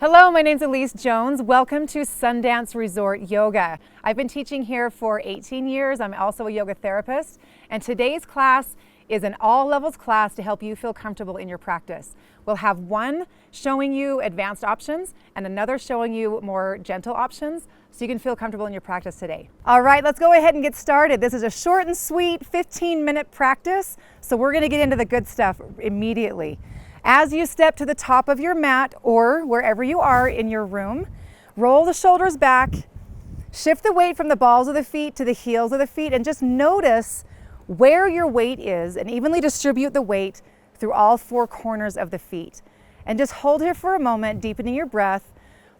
Hello, my name's Elise Jones. Welcome to Sundance Resort Yoga. I've been teaching here for 18 years. I'm also a yoga therapist, and today's class is an all levels class to help you feel comfortable in your practice. We'll have one showing you advanced options and another showing you more gentle options so you can feel comfortable in your practice today. All right, let's go ahead and get started. This is a short and sweet 15-minute practice, so we're going to get into the good stuff immediately. As you step to the top of your mat or wherever you are in your room, roll the shoulders back, shift the weight from the balls of the feet to the heels of the feet, and just notice where your weight is and evenly distribute the weight through all four corners of the feet. And just hold here for a moment, deepening your breath,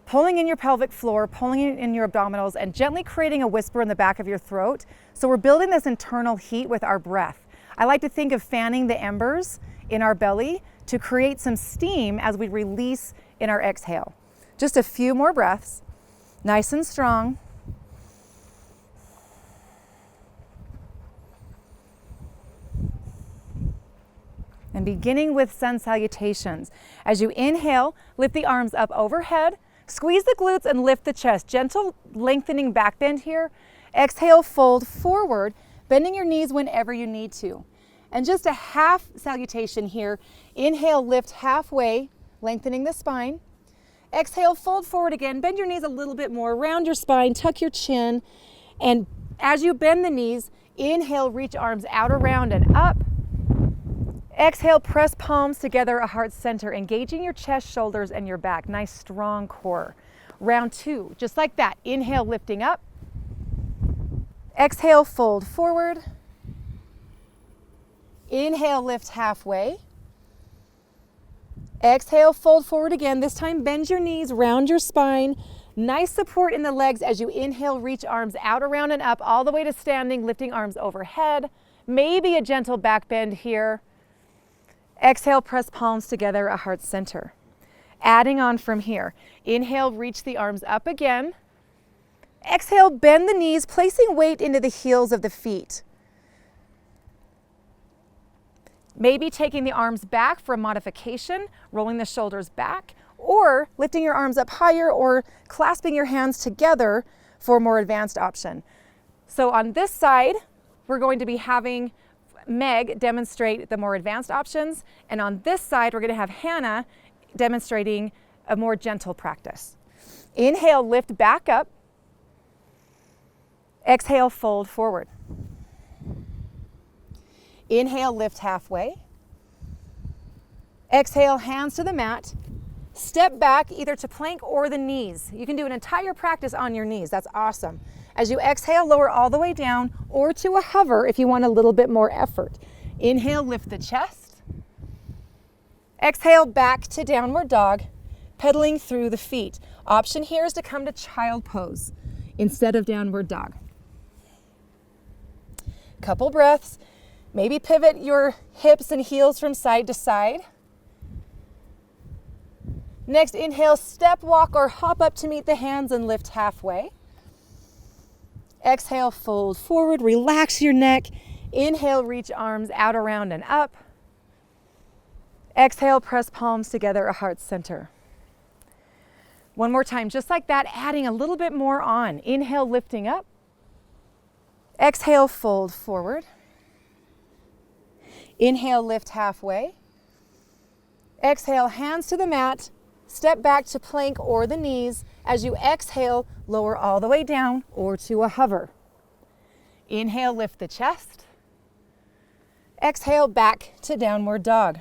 pulling in your pelvic floor, pulling in your abdominals, and gently creating a whisper in the back of your throat. So we're building this internal heat with our breath. I like to think of fanning the embers in our belly to create some steam as we release in our exhale. Just a few more breaths, nice and strong. And beginning with sun salutations. As you inhale, lift the arms up overhead, squeeze the glutes and lift the chest. Gentle lengthening back bend here. Exhale, fold forward, bending your knees whenever you need to. And just a half salutation here. Inhale, lift halfway, lengthening the spine. Exhale, fold forward again. Bend your knees a little bit more, round your spine, tuck your chin. And as you bend the knees, inhale, reach arms out around and up. Exhale, press palms together, a heart center, engaging your chest, shoulders, and your back. Nice, strong core. Round two, just like that. Inhale, lifting up. Exhale, fold forward. Inhale, lift halfway. Exhale, fold forward again. This time, bend your knees, round your spine. Nice support in the legs as you inhale, reach arms out, around, and up, all the way to standing, lifting arms overhead. Maybe a gentle back bend here. Exhale, press palms together, a heart center. Adding on from here. Inhale, reach the arms up again. Exhale, bend the knees, placing weight into the heels of the feet. Maybe taking the arms back for a modification, rolling the shoulders back, or lifting your arms up higher or clasping your hands together for a more advanced option. So on this side, we're going to be having Meg demonstrate the more advanced options, and on this side, we're going to have Hannah demonstrating a more gentle practice. Inhale, lift back up. Exhale, fold forward. Inhale, lift halfway. Exhale, hands to the mat. Step back either to plank or the knees. You can do an entire practice on your knees. That's awesome. As you exhale, lower all the way down or to a hover if you want a little bit more effort. Inhale, lift the chest. Exhale, back to downward dog, pedaling through the feet. Option here is to come to child pose instead of downward dog. Couple breaths. Maybe pivot your hips and heels from side to side. Next, inhale, step, walk, or hop up to meet the hands and lift halfway. Exhale, fold forward, relax your neck. Inhale, reach arms out, around, and up. Exhale, press palms together, a heart center. One more time, just like that, adding a little bit more on. Inhale, lifting up. Exhale, fold forward. Inhale, lift halfway. Exhale, hands to the mat. Step back to plank or the knees. As you exhale, lower all the way down or to a hover. Inhale, lift the chest. Exhale, back to downward dog.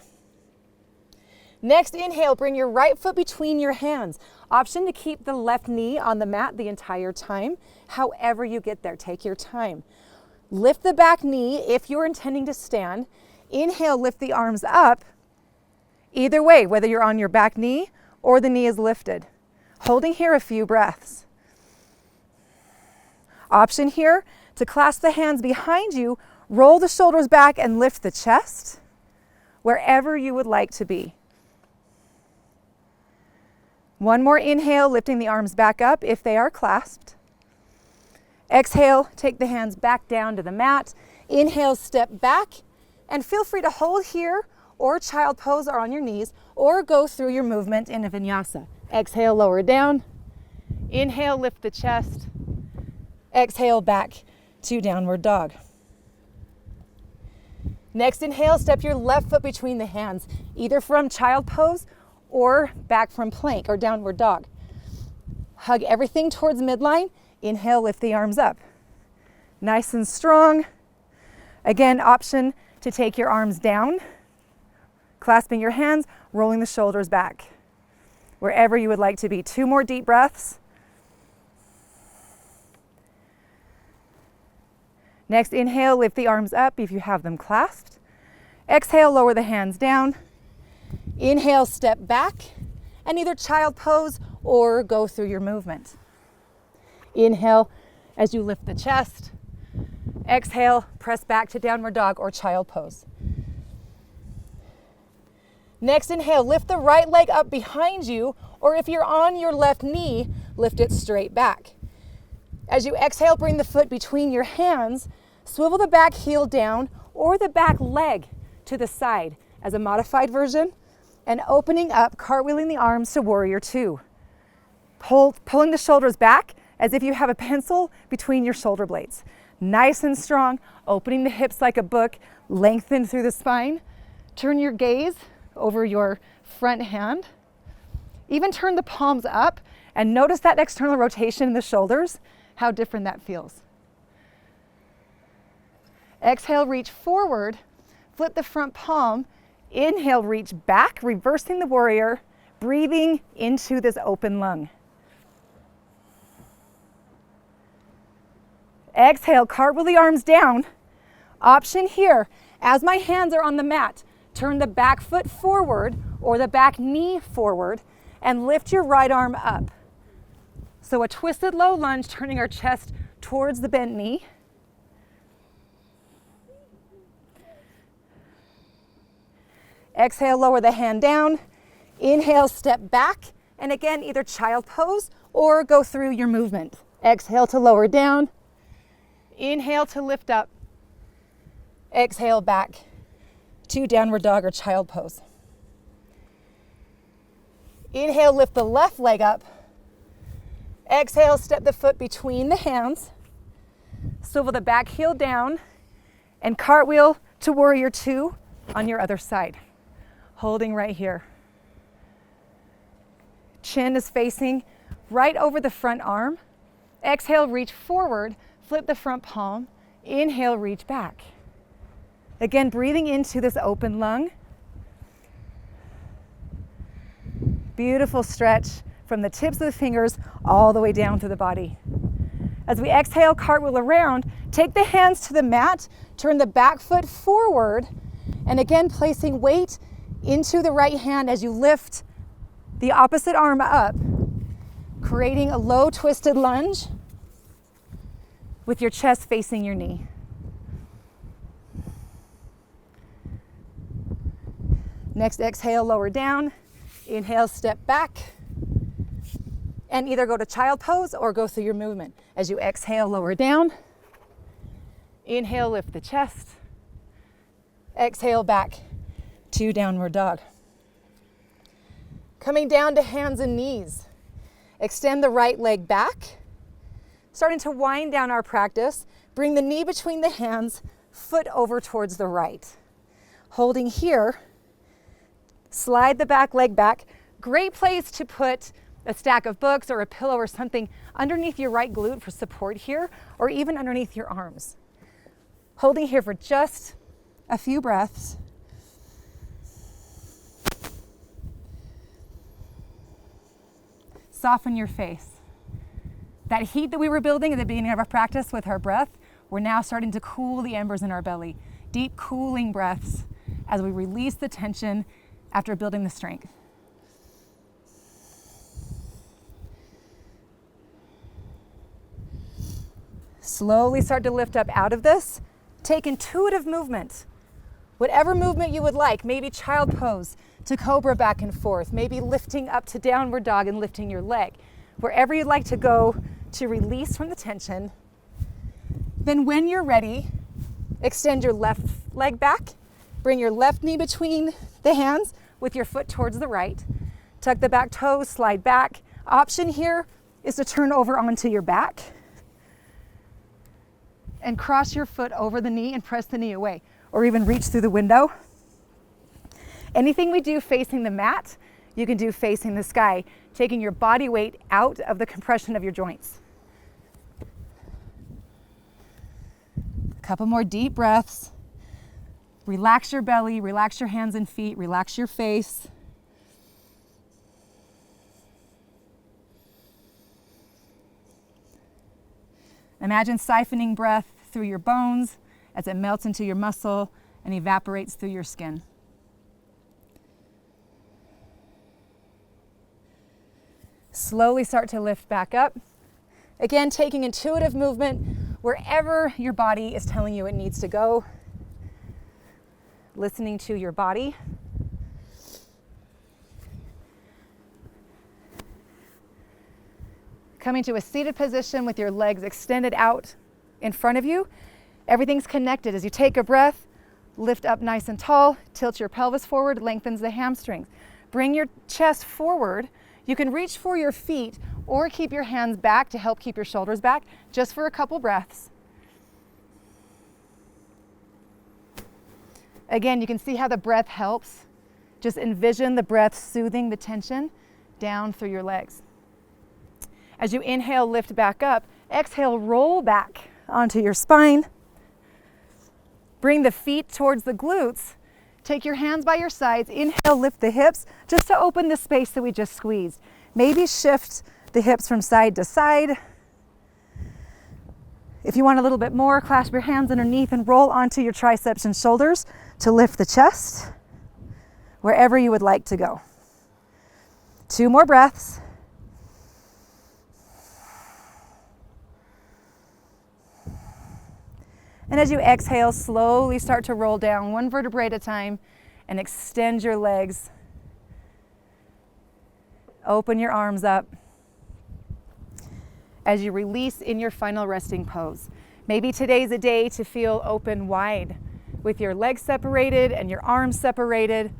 Next, inhale, bring your right foot between your hands. Option to keep the left knee on the mat the entire time. However you get there, take your time. Lift the back knee if you're intending to stand. Inhale, lift the arms up. Either way, whether you're on your back knee or the knee is lifted. Holding here a few breaths. Option here to clasp the hands behind you, roll the shoulders back and lift the chest wherever you would like to be. One more inhale, lifting the arms back up if they are clasped. Exhale, take the hands back down to the mat. Inhale, step back, and feel free to hold here or child pose or on your knees, or go through your movement in a vinyasa, Exhale, lower down. Inhale, lift the chest. Exhale, back to downward dog. Next inhale, step your left foot between the hands, either from child pose or back from plank or downward dog. Hug everything towards midline. Inhale, lift the arms up. Nice and strong. Again, option to take your arms down, clasping your hands, rolling the shoulders back. Wherever you would like to be. 2 more deep breaths. Next, inhale, lift the arms up if you have them clasped. Exhale, lower the hands down. Inhale, step back and either child pose or go through your movement. Inhale as you lift the chest. Exhale, press back to downward dog or child pose. Next, inhale, lift the right leg up behind you, or if you're on your left knee, lift it straight back. As you exhale, bring the foot between your hands, swivel the back heel down or the back leg to the side as a modified version, and opening up, cartwheeling the arms to warrior 2. Pulling the shoulders back as if you have a pencil between your shoulder blades. Nice and strong, opening the hips like a book, lengthen through the spine. Turn your gaze over your front hand. Even turn the palms up and notice that external rotation in the shoulders, how different that feels. Exhale, reach forward, flip the front palm. Inhale, reach back, reversing the warrior, breathing into this open lung. Exhale, cartwheel the arms down. Option here, as my hands are on the mat, turn the back foot forward or the back knee forward and lift your right arm up. So a twisted low lunge, turning our chest towards the bent knee. Exhale, lower the hand down. Inhale, step back. And again, either child pose or go through your movement. Exhale to lower down. Inhale to lift up. Exhale back to downward dog or child pose. Inhale, lift the left leg up. Exhale, step the foot between the hands. Swivel the back heel down and cartwheel to warrior 2 on your other side. Holding right here. Chin is facing right over the front arm. Exhale, reach forward, flip the front palm. Inhale, reach back. Again, breathing into this open lung. Beautiful stretch from the tips of the fingers all the way down through the body. As we exhale, cartwheel around, take the hands to the mat, turn the back foot forward, and again, placing weight into the right hand as you lift the opposite arm up, creating a low twisted lunge with your chest facing your knee. Next, exhale, lower down. Inhale, step back. And either go to child pose or go through your movement. As you exhale, lower down. Inhale, lift the chest. Exhale, back to downward dog. Coming down to hands and knees. Extend the right leg back. Starting to wind down our practice. Bring the knee between the hands, foot over towards the right. Holding here. Slide the back leg back. Great place to put a stack of books or a pillow or something underneath your right glute for support here, or even underneath your arms. Holding here for just a few breaths. Soften your face. That heat that we were building at the beginning of our practice with our breath, we're now starting to cool the embers in our belly. Deep cooling breaths as we release the tension after building the strength. Slowly start to lift up out of this. Take intuitive movement. Whatever movement you would like, maybe child pose to cobra back and forth, maybe lifting up to downward dog and lifting your leg. Wherever you'd like to go to release from the tension. Then when you're ready, extend your left leg back. Bring your left knee between the hands with your foot towards the right. Tuck the back toes, slide back. Option here is to turn over onto your back and cross your foot over the knee and press the knee away, or even reach through the window. Anything we do facing the mat, you can do facing the sky, taking your body weight out of the compression of your joints. A couple more deep breaths. Relax your belly, relax your hands and feet, relax your face. Imagine siphoning breath through your bones as it melts into your muscle and evaporates through your skin. Slowly start to lift back up. Again, taking intuitive movement wherever your body is telling you it needs to go. Listening to your body. Coming to a seated position with your legs extended out in front of you. Everything's connected. As you take a breath, lift up nice and tall, tilt your pelvis forward, lengthens the hamstrings. Bring your chest forward. You can reach for your feet or keep your hands back to help keep your shoulders back, just for a couple breaths. Again, you can see how the breath helps. Just envision the breath soothing the tension down through your legs. As you inhale, lift back up. Exhale, roll back onto your spine. Bring the feet towards the glutes. Take your hands by your sides. Inhale, lift the hips just to open the space that we just squeezed. Maybe shift the hips from side to side. If you want a little bit more, clasp your hands underneath and roll onto your triceps and shoulders to lift the chest, wherever you would like to go. 2 more breaths. And as you exhale, slowly start to roll down 1 vertebrae at a time and extend your legs. Open your arms up. As you release in your final resting pose. Maybe today's a day to feel open wide with your legs separated and your arms separated,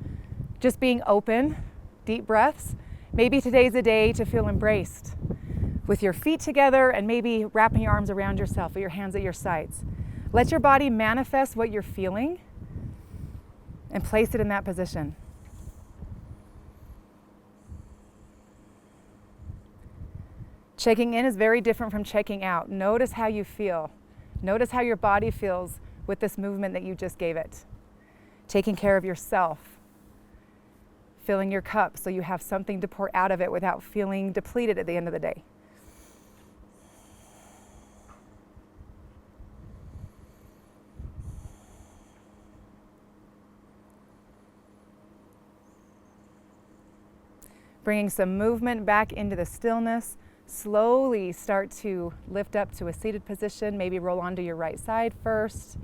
just being open, deep breaths. Maybe today's a day to feel embraced with your feet together and maybe wrapping your arms around yourself with your hands at your sides. Let your body manifest what you're feeling and place it in that position. Checking in is very different from checking out. Notice how you feel. Notice how your body feels with this movement that you just gave it. Taking care of yourself. Filling your cup so you have something to pour out of it without feeling depleted at the end of the day. Bringing some movement back into the stillness. Slowly start to lift up to a seated position. Maybe roll onto your right side first.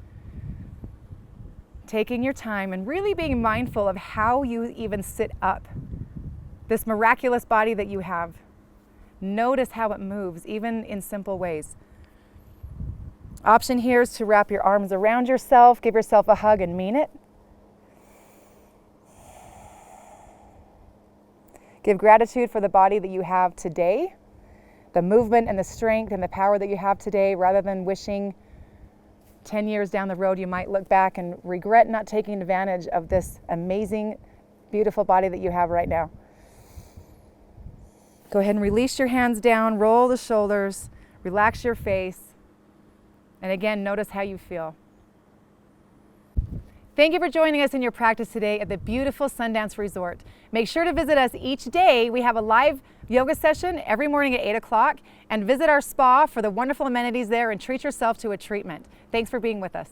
Taking your time and really being mindful of how you even sit up. This miraculous body that you have. Notice how it moves, even in simple ways. Option here is to wrap your arms around yourself. Give yourself a hug and mean it. Give gratitude for the body that you have today, the movement and the strength and the power that you have today, rather than wishing 10 years down the road you might look back and regret not taking advantage of this amazing, beautiful body that you have right now. Go ahead and release your hands down, roll the shoulders, relax your face, and again, notice how you feel. Thank you for joining us in your practice today at the beautiful Sundance Resort. Make sure to visit us each day. We have a live yoga session every morning at 8 o'clock, and visit our spa for the wonderful amenities there and treat yourself to a treatment. Thanks for being with us.